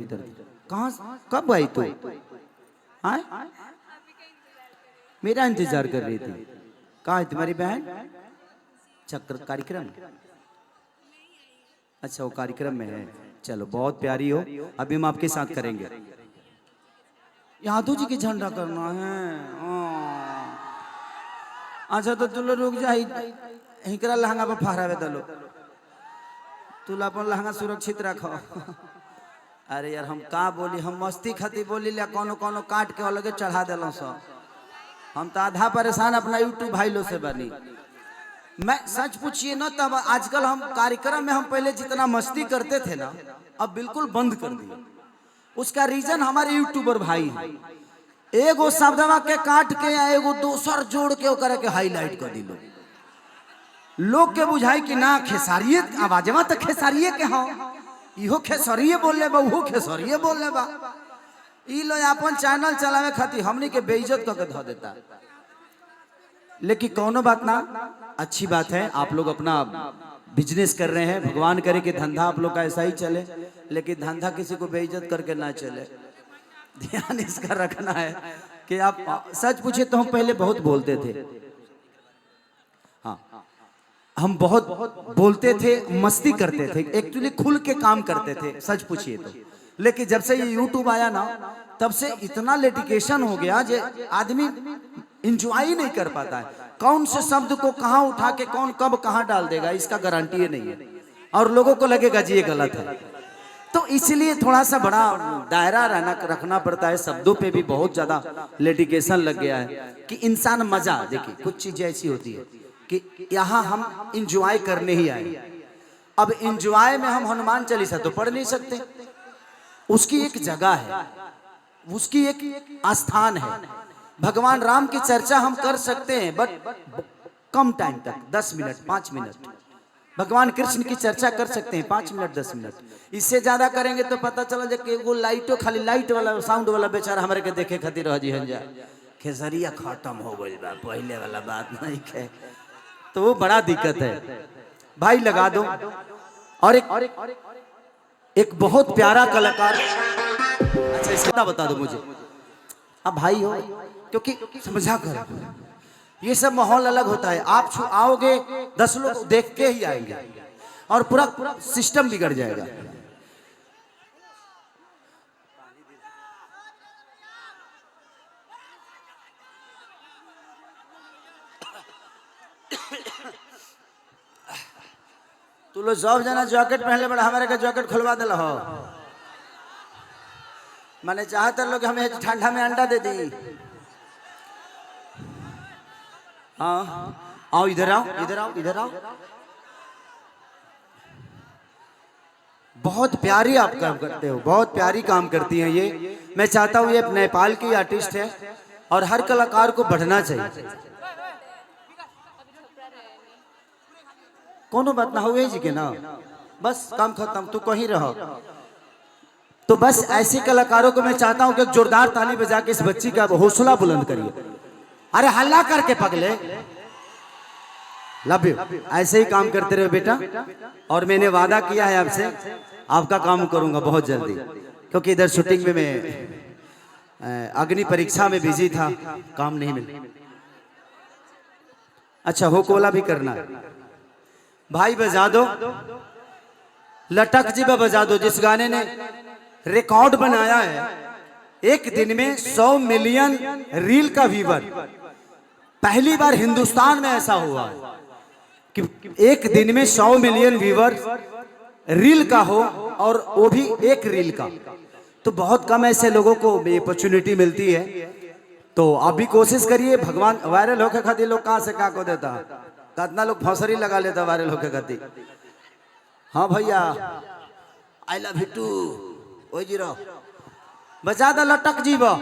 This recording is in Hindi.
इधर कहाँ कब आई तू? आए मेरा इंतजार कर रही थी। कहाँ है तुम्हारी बहन? चक्र कार्यक्रम। अच्छा वो कार्यक्रम में है। चलो बहुत प्यारी हो। अभी हम आपके साथ करेंगे। यादव जी की झंडा करना है। अच्छा तो तुलो रुक जा। हिकरा लहंगा पर फहरावे दलो। तुला अपन लहंगा सुरक्षित रखो। अरे यार हम का बोली, हम मस्ती खाती बोली लिया, कोनो कोनो काट के अलगे चढ़ा दिलों सब। हम तो आधा परेशान अपना यूट्यूब भाई लो से बनी। मैं सच पूछिए ना, तब आजकल हम कार्यक्रम में हम पहले जितना मस्ती करते थे ना, अब बिल्कुल बंद कर दिए। उसका रीजन हमारे यूट्यूबर भाई है। एगो शब्दवा के काट के या एगो दोसर जोड़ के ओकरा के हाईलाइट कर दिलो। लोग के बुझाई कि ना खेसारिये आवाजवा तो खेसारिये के हो, इहो खेसरिये बोलले बा, उहो खेसरिये बोलले बा। ई लो अपन चैनल चलावे खातिर हमनी के बेइज्जत करके धो देता। लेकिन कौनो बात ना, अच्छी बात है। आप लोग अपना बिजनेस कर रहे हैं, भगवान करे कि धंधा आप लोग का ऐसा ही चले, लेकिन धंधा किसी को बेइज्जत करके ना चले। ध्यान इसका रखना है कि आप सच पूछे तो हम पहले बहुत बोलते थे। हाँ हम बहुत बोलते थे, मस्ती करते थे, एक्चुअली खुल के काम करते थे सच पूछिए तो। लेकिन जब से ये यूट्यूब आया ना, तब से इतना डेडिकेशन हो गया जो आदमी इंजॉय ही नहीं कर पाता है। कौन से शब्द को कहाँ उठा के कौन कब कहाँ डाल देगा इसका गारंटी नहीं है, और लोगों को लगेगा जी ये गलत है। तो इसलिए थोड़ा सा बड़ा दायरा रखना पड़ता है। शब्दों पे भी बहुत ज्यादा डेडिकेशन लग गया है कि इंसान मजा। देखिए कुछ चीजें ऐसी होती है कि यहाँ हम इंजॉय करने ही आए। अब इंजॉय में हम हनुमान चालीसा तो पढ़ नहीं सकते, उसकी एक जगह है, उसकी एक स्थान है। भगवान राम की चर्चा हम कर सकते हैं बट कम टाइम तक, 10 मिनट 5 मिनट। भगवान कृष्ण की चर्चा कर सकते हैं 5 मिनट 10 मिनट। इससे ज्यादा करेंगे तो पता चला कि वो लाइटो खाली लाइट वाला साउंड वाला बेचारा हमारे के देखे खातिर रह जी हंजा खेसरिया खत्म हो गई बा, पहले वाला बात नहीं है। तो वो बड़ा दिक्कत है भाई। लगा दो। और एक बहुत प्यारा कलाकार। अच्छा इसका बता दो मुझे। अब भाई हो क्योंकि समझा कर ये सब माहौल अलग होता है। आप आओगे 10 लोग देख के ही आएंगे और पूरा सिस्टम बिगड़ जाएगा। तू लोग सब जना जैकेट पहले बड़ा, हमारे का जैकेट खुलवा दिला हो। मैंने चाहते लोग हमें ठंडा में अंडा दे दी। हाँ आओ इधर आओ इधर आओ इधर आओ। बहुत प्यारी आप काम करते हो, बहुत प्यारी काम करती हैं ये। मैं चाहता हूँ ये नेपाल की आर्टिस्ट है और हर कलाकार को बढ़ना चाहिए। कोनो बात ना हुए जी के ना, बस काम खत्म, तू कहीं रहो। तो बस ऐसे कलाकारों को मैं चाहता हूँ कि जोरदार ताली बजा के इस बच्ची का हौसला बुलंद करिए। अरे हल्ला करके पगले, लव यू। ऐसे ही काम करते रहो बेटा, और मैंने वादा किया है आपसे आपका काम करूंगा बहुत जल्दी, क्योंकि इधर शूटिंग में मैं अग्नि परीक्षा में बिजी था, काम नहीं मिला। अच्छा हो कोला भी करना है भाई, बजा दो लटक जी बजा दो, जिस गाने ने रिकॉर्ड बनाया है। एक दिन में 100 मिलियन रील का व्यूवर, पहली बार हिंदुस्तान में ऐसा हुआ कि एक दिन में 100 मिलियन व्यूवर रील का हो, और वो भी एक रील का। तो बहुत कम ऐसे लोगों को अपॉर्चुनिटी मिलती है। तो आप भी कोशिश करिए। भगवान वायरल होके खातिर लोग कहाँ से कहाँ को देता, कितना लोग फौसरी लगा लेता वायरल होके खातिर। हाँ भैया आई लव यू टू, ओ जीरो बजा द लटक जीवा।